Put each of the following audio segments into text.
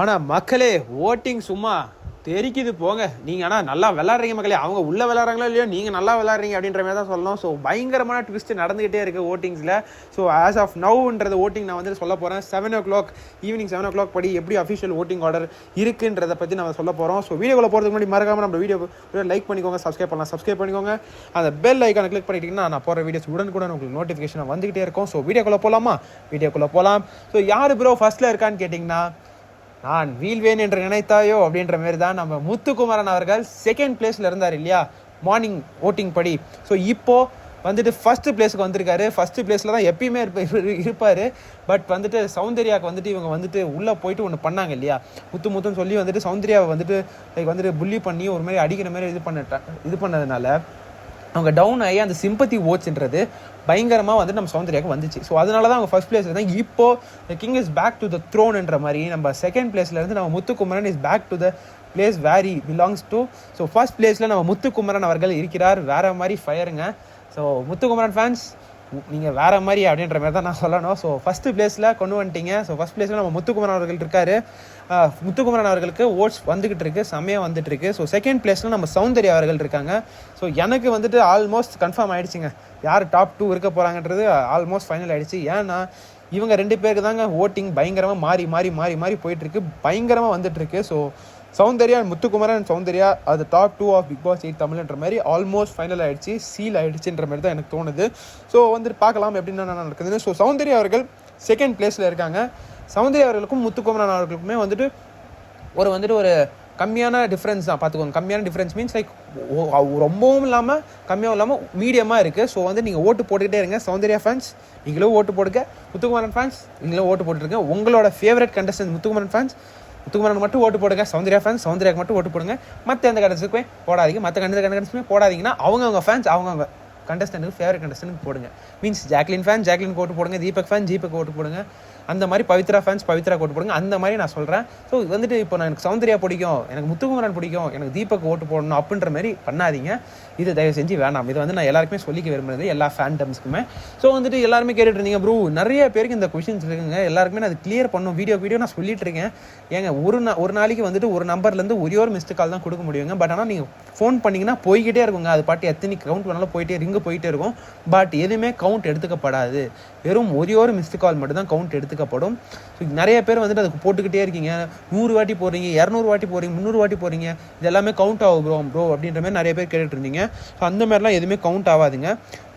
ஆனால் மக்களே ஓட்டிங் சும்மா தெரிக்குது போங்க. நீங்கள் ஆனால் நல்லா விளாட்றீங்க மக்களே. அவங்க உள்ளே விளாட்றாங்களோ இல்லையோ நீங்கள் நல்லா விளாட்றீங்க அப்படின்ற மாதிரி தான் சொல்லணும். ஸோ பயங்கரமான ட்விஸ்ட் நடந்துகிட்டே இருக்குது ஓட்டிங்ஸில். ஸோ ஆஸ் ஆஃப் நவுன்றது ஓட்டிங் நான் வந்து சொல்ல போகிறேன். 7 o'clock ஈவினிங் 7 o'clock படி எப்படி அஃபிஷியல் ஓட்டிங் ஆர்டர் இருக்குன்றதை பற்றி நம்ம சொல்ல போகிறோம். ஸோ வீடியோக்குள்ள போகிறதுக்கு முன்னாடி மறக்காமல் நம்ம வீடியோ லைக் பண்ணிக்கோங்க, சப்ஸ்கிரைப் பண்ணிக்கோங்க. அந்த பெல் ஐக்கானை கிளிக் பண்ணிட்டீங்கன்னா நான் போகிற வீடியோஸ் உடனுக்குடன் உங்களுக்கு நோட்டிஃபிகேஷன் வந்துகிட்டே இருக்கும். ஸோ வீடியோக்குள்ளே போகலாம். ஸோ யார் ப்ரோ ஃபர்ஸ்ட்டில் இருக்கான்னு கேட்டிங்கன்னா, நான் வீழ்வேன் என்று நினைத்தாயோ அப்படின்ற மாதிரி தான் நம்ம முத்துக்குமரன் அவர்கள் செகண்ட் பிளேஸில் இருந்தார் இல்லையா மார்னிங் ஓட்டிங் படி. ஸோ இப்போது வந்துட்டு ஃபஸ்ட்டு பிளேஸுக்கு வந்திருக்காரு. ஃபஸ்ட்டு பிளேஸில் தான் எப்பயுமே இருப்பார். பட் வந்துட்டு சௌந்தர்யாவுக்கு வந்துட்டு இவங்க வந்துட்டு உள்ளே போயிட்டு ஒன்று பண்ணாங்க இல்லையா, முத்துன்னு சொல்லி வந்துட்டு சௌந்தர்யாவை வந்துட்டு வந்துட்டு புள்ளி பண்ணி ஒரு மாதிரி அடிக்கிற மாதிரி இது பண்ணதுனால அவங்க டவுன் ஆகி அந்த சிம்பத்தி ஓட்ஸ்ன்றது பயங்கரமாக வந்து நம்ம சௌந்தர்யாவுக்கு வந்துச்சு. ஸோ அதனால தான் அவங்க ஃபர்ஸ்ட் பிளேஸில் இருந்தாங்க. இப்போது king is back to the த்ரோன்ன்ற மாதிரி நம்ம செகண்ட் பிளேஸ்லேருந்து நம்ம Muthukumaran is back to the place where he belongs to. So first பிளேஸில் நம்ம முத்துக்குமரன் அவர்கள் இருக்கிறார். வேறு மாதிரி ஃபயருங்க. ஸோ முத்துக்குமரன் ஃபேன்ஸ் நீங்கள் வேறு மாதிரி அப்படின்ற மாதிரி தான் நான் சொல்லணும். ஸோ ஃபஸ்ட்டு பிளேஸில் கொண்டு வந்துட்டீங்க. ஸோ ஃபஸ்ட் பிளேஸில் நம்ம முத்துக்குமரன் அவர்கள் இருக்கார். முத்துக்குமரன் அவர்களுக்கு ஓட்ஸ் வந்துக்கிட்டு இருக்கு, செம்மையாக வந்துட்டுருக்கு. ஸோ செகண்ட் பிளேஸில் நம்ம சௌந்தர்யா அவர்கள் இருக்காங்க. ஸோ எனக்கு வந்துட்டு ஆல்மோஸ்ட் கன்ஃபார்ம் ஆகிடுச்சிங்க யார் டாப் 2 இருக்க போகிறாங்கன்றது ஆல்மோஸ்ட் ஃபைனல் ஆகிடுச்சு. ஏன்னா இவங்க 2 பேருக்கு தாங்க ஓட்டிங் பயங்கரமாக மாறி போயிட்டுருக்கு, பயங்கரமாக வந்துட்டுருக்கு. ஸோ சௌந்தர்யா முத்துக்குமரன் சௌந்தர்யா அது டாப் 2 ஆஃப் பிக் பாஸ் 8 தமிழ்ன்ற மாதிரி ஆல்மோஸ்ட் ஃபைனல் ஆகிடுச்சு, சீல் ஆகிடுச்சுன்ற மாதிரி தான் எனக்கு தோணுது. ஸோ வந்துட்டு பார்க்கலாம் எப்படின்னா நடக்குதுன்னு. ஸோ சௌந்தர்யா அவர்கள் செகண்ட் பிளேஸில் இருக்காங்க. சௌந்தர்யா அவர்களுக்கும் முத்துக்குமரன் அவர்களுக்குமே வந்துட்டு ஒரு கம்மியான டிஃப்ரென்ஸ் தான் பார்த்துக்கோங்க. கம்மியான டிஃப்ரென்ஸ் மீன்ஸ் லைக் ரொம்பவும் இல்லாமல் கம்மியாகவும் இல்லாமல் மீடியமாக இருக்குது. ஸோ வந்து நீங்கள் ஓட்டு போட்டுக்கிட்டே இருங்க. சௌந்தர்யா ஃபேன்ஸ் நீங்களும் ஓட்டு போடுங்க, முத்துக்குமரன் ஃபேன்ஸ் நீங்களும் ஓட்டு போட்டுருங்க. உங்களோட favourite contestant Muthukumaran fans Muthukumaran மட்டும் ஓட்டு போடுங்க, சௌந்தர்யா ஃபேன்ஸ் சௌந்தர்யாக்கு மட்டும் ஓட்டு போடுங்க. மற்ற எந்த கண்டஸ்ட்டுக்குமே போடாதீங்க. மற்ற கண்டஸ்ட்டுமே போடாதீங்கன்னா அவங்க ஃபேன்ஸ் அவங்க கண்டஸ்டன்ட்டுக்கு ஃபேவரட் கண்டஸ்டன்ட்டுக்கு போடுங்க. மீன்ஸ் ஜாக்லின் ஃபேன் ஜாக்லினுக்கு ஓட்டு போடுங்க, தீபக் ஃபேன் தீபக் ஓட்டு போடுங்க, அந்த மாதிரி பவித்ரா ஃபேன்ஸ் பவித்ரா ஓட்டு போடுங்க. அந்த மாதிரி நான் சொல்கிறேன். ஸோ வந்துட்டு இப்போ எனக்கு சௌந்தர்யா பிடிக்கும், எனக்கு முத்துக்குமரன் பிடிக்கும், எனக்கு தீபக் ஓட்டு போடணும் அப்படின்ற மாதிரி பண்ணாதீங்க. இது தயவு செஞ்சு வேணாம். இது வந்து நான் எல்லாருக்குமே சொல்லிக்க விரும்புறது எல்லா ஃபேண்டம்ஸ்க்குமே. ஸோ வந்துட்டு எல்லாருமே கேட்டுட்டு இருந்தீங்க ப்ரூ நிறைய பேருக்கு இந்த கொஷின்ஸ் இருக்குங்க, எல்லாருக்குமே நான் அது கிளியர் பண்ணும் வீடியோ நான் சொல்லிட்டு இருக்கேன். ஏங்க ஒரு நாளைக்கு வந்துட்டு ஒரு நம்பர்லேருந்து ஒரே ஒரு மிஸ்டு கால் தான் கொடுக்க முடியுங்க. பட் ஆனால் நீங்கள் ஃபோன் பண்ணிங்கன்னா போய்கிட்டே இருக்குங்க. அது பாட்டு எத்தனை கவுண்ட் வேணாலும் போயிட்டே இருக்கும். பட் எதுவுமே கவுண்ட் எடுத்துக்கப்படாது. வெறும் ஒரே ஒரு மிஸ்டு கால் மட்டும் தான் கவுண்ட் எடுத்துக்கப்படும். ஸோ நிறைய பேர் வந்துட்டு அதுக்கு போட்டுக்கிட்டே இருக்கீங்க. 100 வாட்டி போடுறீங்க, 200 வாட்டி போடுறீங்க, 300 வாட்டி போடுறீங்க. இது எல்லாமே கவுண்ட் ஆகும் ப்ரோ அப்படின்ற மாதிரி நிறைய பேர் கேட்டுட்டு இருந்தீங்க. ஸோ அந்த மாதிரிலாம் எதுவுமே கவுண்ட் ஆகாதுங்க.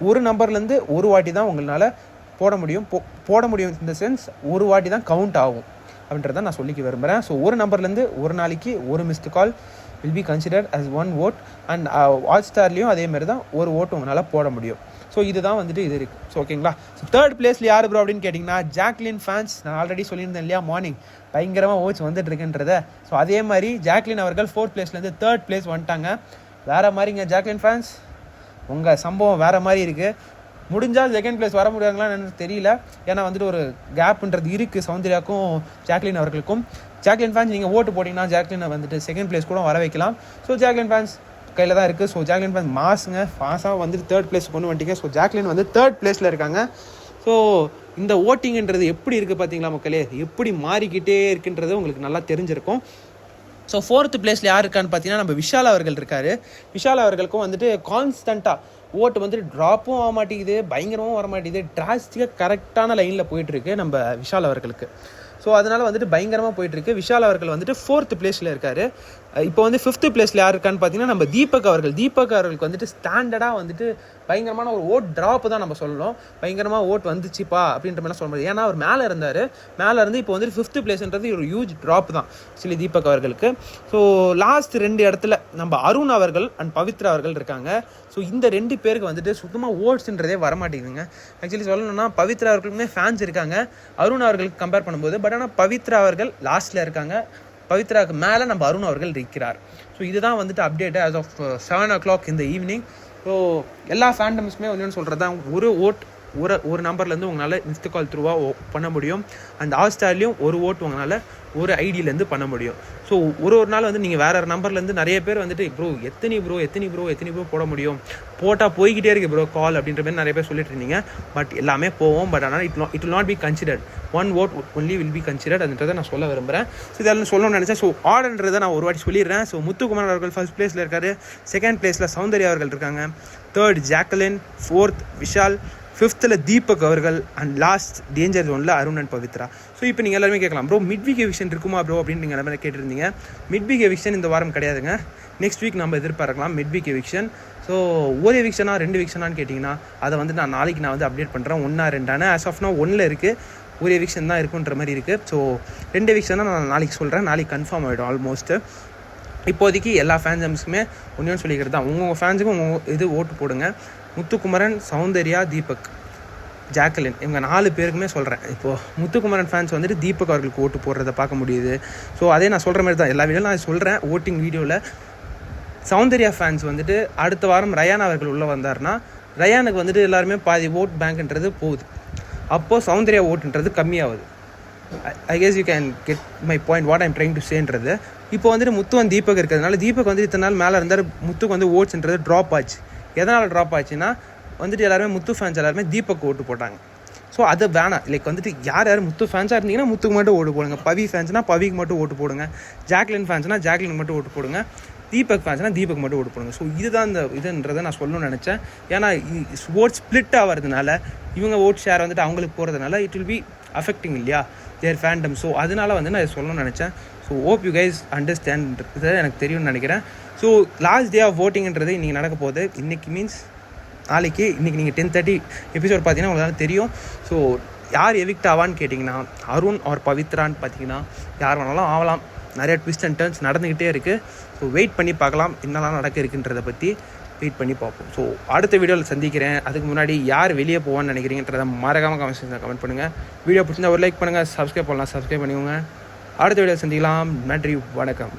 ஒரு நம்பர்லேருந்து ஒரு வாட்டி தான் உங்களால் போட முடியும். இந்த சென்ஸ் ஒரு வாட்டி தான் கவுண்ட் ஆகும் அப்படின்றத நான் சொல்லிக்க விரும்புகிறேன். ஸோ ஒரு நம்பர்லேருந்து ஒரு நாளைக்கு ஒரு missed call will be considered as one vote and ஹாட்ஸ்டார்லேயும் அதே மாதிரி தான் ஒரு ஓட்டு உங்களால் போட முடியும். ஸோ இதுதான் வந்துட்டு இது இருக்குது. ஸோ ஓகேங்களா. ஸோ தேர்ட் பிளேஸில் யார் ப்ரோ அப்படின்னு கேட்டிங்கன்னா ஜாக்லின் ஃபேன்ஸ். நான் ஆல்ரெடி சொல்லியிருந்தேன் இல்லையா மார்னிங் பயங்கரமாக ஓட்ஸ் வந்துட்டு இருக்குன்றத. ஸோ அதே மாதிரி ஜாக்லின் அவர்கள் 4th பிளேஸ்லேருந்து 3rd பிளேஸ் வந்துட்டாங்க. வேறு மாதிரிங்க ஜாக்லின் ஃபேன்ஸ், உங்கள் சம்பவம் வேறு மாதிரி இருக்குது. முடிஞ்சால் செகண்ட் பிளேஸ் வர முடியாங்களான்னு எனக்கு தெரியல. ஏன்னா வந்துட்டு ஒரு கேப்புன்றது இருக்குது சௌந்தர்யாவுக்கும் ஜாக்லின் அவர்களுக்கும். ஜாக்லின் ஃபேன்ஸ் நீங்கள் ஓட்டு போட்டிங்கன்னா ஜாக்லினை வந்துட்டு செகண்ட் பிளேஸ் கூட வர வைக்கலாம். ஸோ ஜாக்லின் ஃபேன்ஸ் கையில் தான் இருக்குது. ஸோ ஜாக்லின் ஃபேன்ஸ் மாசாக வந்துட்டு 3rd பிளேஸ் கொண்டு வந்துட்டீங்க. ஸோ ஜாக்லின் வந்து 3rd பிளேஸில் இருக்காங்க. ஸோ இந்த ஓட்டிங்ன்றது எப்படி இருக்குது பார்த்தீங்களா மக்களே, எப்படி மாறிக்கிட்டே இருக்குன்றது உங்களுக்கு நல்லா தெரிஞ்சிருக்கும். ஸோ 4th பிளேஸில் யார் இருக்கான்னு பார்த்தீங்கன்னா நம்ம விஷால் அவர்கள் இருக்கார். விஷால் அவர்களுக்கும் வந்துட்டு கான்ஸ்டண்ட்டாக ஓட்டு வந்துட்டு ட்ராப்பும் ஆக மாட்டேங்குது, பயங்கரமும் வர மாட்டேங்குது, டிராஸ்டிக்காக கரெக்டான லைனில் போயிட்டுருக்கு நம்ம விஷால் அவர்களுக்கு. ஸோ அதனால் வந்துட்டு பயங்கரமாக போயிட்டுருக்கு. விஷால் அவர்கள் வந்துட்டு 4th பிளேஸில் இருக்கார். இப்போ வந்து 5th பிளேஸில் யார் இருக்கான்னு பார்த்தீங்கன்னா நம்ம தீபக் அவர்களுக்கு வந்துட்டு ஸ்டாண்டர்டாக வந்துட்டு பயங்கரமான ஒரு ஓட் ட்ராப் தான் நம்ம சொல்லணும். பயங்கரமாக ஓட் வந்துச்சுப்பா அப்படின்ற மாதிரிலாம் சொல்ல முடியாது. ஏன்னா அவர் மேலே இருந்து இப்போ வந்துட்டு 5th பிளேஸ்ன்றது ஒரு ஹியூஜ் ட்ராப் தான் ஆக்சுவலி தீபக் அவர்களுக்கு. ஸோ லாஸ்ட் 2 இடத்துல நம்ம அருண் அவர்கள் அண்ட் பவித்ரா அவர்கள் இருக்காங்க. ஸோ இந்த 2 பேருக்கு வந்துட்டு சுத்தமாக ஓட்ஸ்ன்றதே வரமாட்டேங்குதுங்க. ஆக்சுவலி சொல்லணும்னா பவித்ரா அவர்களுக்குமே ஃபேன்ஸ் இருக்காங்க அருண் அவர்களுக்கு கம்பேர் பண்ணும்போது. பட் ஆனால் பவித்ரா அவர்கள் லாஸ்ட்டில் இருக்காங்க, பவித்ராவுக்கு மேலே நம்ம அருண் அவர்கள் இருக்கிறார். ஸோ இதுதான் வந்துட்டு அப்டேட்டு ஆஸ் ஆஃப் 7 o'clock இந்த ஈவினிங். ஸோ எல்லா ஃபேண்டம்ஸுமே வந்து சொல்கிறது தான் ஒரு ஓட் ஒரு நம்பர்லேருந்து உங்களால் மிஸ்டு கால் த்ரூவாக பண்ண முடியும். அண்ட் ஹாட்ஸ்டார்லேயும் ஒரு ஓட்டு உங்களால் ஒரு ஐடியிலேருந்து பண்ண முடியும். ஸோ ஒரு நாள் வந்து நீங்கள் வேறு நம்பர்லேருந்து நிறைய பேர் வந்துட்டு எத்தனை ப்ரோ போட முடியும், போட்டால் போய்கிட்டே இருக்குது ப்ரோ கால் அப்படின்ற மாதிரி நிறைய பேர் சொல்லிட்டு இருந்தீங்க. பட் எல்லாமே போவோம். பட் ஆனால் it will not be considered. One odd only will be considered அப்படின்றத நான் சொல்ல விரும்புகிறேன். ஸோ இதெல்லாம் சொல்லணும்னு நினச்சேன். ஸோ ஆர்டர்ன்றதை நான் ஒரு வாட்டி சொல்லிடுறேன். ஸோ முத்துக்குமார் அவர்கள் ஃபர்ஸ்ட் பிளேஸில் இருக்கார், செகண்ட் பிளேஸில் சௌந்தர்யா அவர்கள் இருக்காங்க, தேர்ட் ஜாக்கலின், ஃபோர்த் விஷால், ஃபிஃப்த்தில் தீபக் அவர்கள், அண்ட் லாஸ்ட் டேஞ்சர் ஜோனில் அருண் அண்ட் பவித்ரா. ஸோ இப்போ நீங்கள் எல்லாருமே கேட்கலாம், ப்ரோ மிட் வீக் எவிக்ஷன் இருக்குமா ப்ரோ அப்படின்னு நீங்கள் எல்லாமே கேட்டிருந்தீங்க. மிட் வீக் எவிக்ஷன் இந்த வாரம் கிடையாதுங்க. நெக்ஸ்ட் வீக் நம்ம எதிர்பார்க்கலாம் மிட் வீக் எவிக்ஷன். ஸோ ஒரு எவிக்ஷனா 2 எவிக்ஷனான்னு கேட்டிங்கன்னா அதை வந்து நாளைக்கு நான் வந்து அப்டேட் பண்ணுறேன். 1 or 2 ஆஸ் ஆஃப் நோ 1 இருக்குது, ஒரு எவிக்ஷன் தான் இருக்குன்ற மாதிரி இருக்குது. ஸோ 2 எவிக்ஷனாக நான் நாளைக்கு சொல்கிறேன். நாளைக்கு கன்ஃபார்ம் ஆகிடும் ஆல்மோஸ்ட்டு. இப்போதைக்கு எல்லா ஃபேன்ஸுமே ஒன்றும் சொல்லிக்கிறது தான், உங்கள் ஃபேன்ஸுக்கும் இது ஓட்டு போடுங்க. முத்துக்குமரன், சௌந்தர்யா, தீபக், ஜாக்கலின் இவங்க 4 பேருக்குமே சொல்கிறேன். இப்போது முத்துக்குமரன் ஃபேன்ஸ் வந்துட்டு தீபக் அவர்களுக்கு ஓட்டு போடுறத பார்க்க முடியுது. ஸோ அதே நான் சொல்கிற மாதிரி தான் எல்லா வீடியோவில் நான் சொல்கிறேன் ஓட்டிங் வீடியோவில். சௌந்தர்யா ஃபேன்ஸ் வந்துட்டு அடுத்த வாரம் ரயான் அவர்கள் உள்ளே வந்தார்னா ரயானுக்கு வந்துட்டு எல்லாருமே பாதி ஓட் பேங்க்ன்றது போகுது. அப்போது சௌந்தர்யா ஓட்டுன்றது கம்மியாகுது. I guess you can get my point what I'm trying to சேன்றது. இப்போ வந்துட்டு முத்துவன் தீபக் இருக்கிறதுனால தீபக் வந்து இத்தனை நாள் மேலே இருந்தார், முத்துக்கு வந்து ஓட்ஸ்ன்றது ட்ராப் ஆச்சு. எதனால் ட்ராப் ஆச்சுன்னா வந்துட்டு எல்லாருமே முத்து ஃபேன்ஸ் எல்லாருமே தீபக் ஓட்டு போட்டாங்க. ஸோ அது வேணாம். லைக் வந்துட்டு யார் முத்து ஃபேன்ஸாக இருந்தீங்கன்னா முத்துக்கு மட்டும் ஓட்டு போடுங்க, பவி ஃபேன்ஸ்னால் பவிக்கு மட்டும் ஓட்டு போடுங்க, ஜாக்லின் ஃபேன்ஸ்னால் ஜாக்லின் மட்டும் ஓட்டு போடுங்க, தீபக் ஃபேன்ஸ்னால் தீபக் மட்டும் ஓட்டு போடுங்க. ஸோ இதுதான் இந்த இதுன்றதை நான் சொல்லணும்னு நினச்சேன். ஏன்னா ஓட் ஸ்ப்ளிட் ஆகிறதுனால இவங்க ஓட் ஷேர் வந்துட்டு அவங்களுக்கு போகிறதுனால இட் வில் பி அஃபெக்டிங் இல்லையா தேர் ஃபேண்டம். ஸோ அதனால வந்து நான் சொல்லணும்னு நினச்சேன். So hope you guys understand, இதை எனக்கு தெரியும்னு நினைக்கிறேன். ஸோ லாஸ்ட் டே ஆஃப் ஓட்டிங்கிறது இன்றைக்கி நடக்க போகுது. இன்றைக்கி மீன்ஸ் நாளைக்கு. இன்றைக்கி நீங்கள் 10:30 எபிசோட் பார்த்தீங்கன்னா உங்களுக்கு தெரியும். ஸோ யார் எவிக்ட் ஆவான்னு கேட்டிங்கன்னா அருண் ஆர் பவித்ரான்னு பார்த்தீங்கன்னா யார் வேணாலும் ஆகலாம். நிறைய ட்விஸ்ட் அண்ட் டர்ன்ஸ் நடந்துக்கிட்டே இருக்குது. ஸோ வெயிட் பண்ணி பார்க்கலாம் என்னெல்லாம் நடக்க இருக்குன்றதை பற்றி வெயிட் பண்ணி பார்ப்போம். ஸோ அடுத்த வீடியோவில் சந்திக்கிறேன். அதுக்கு முன்னாடி யார் வெளியே போவான்னு நினைக்கிறீங்கன்றதை மறக்காமல் கமெண்ட் பண்ணுங்கள். வீடியோ பிடிச்சிருந்தா ஒரு லைக் பண்ணுங்கள், சப்ஸ்கிரைப் பண்ணலாம் சப்ஸ்கிரைப் பண்ணிக்கோங்க. அடுத்த வீடியோ சந்திக்கலாம். நன்றி, வணக்கம்.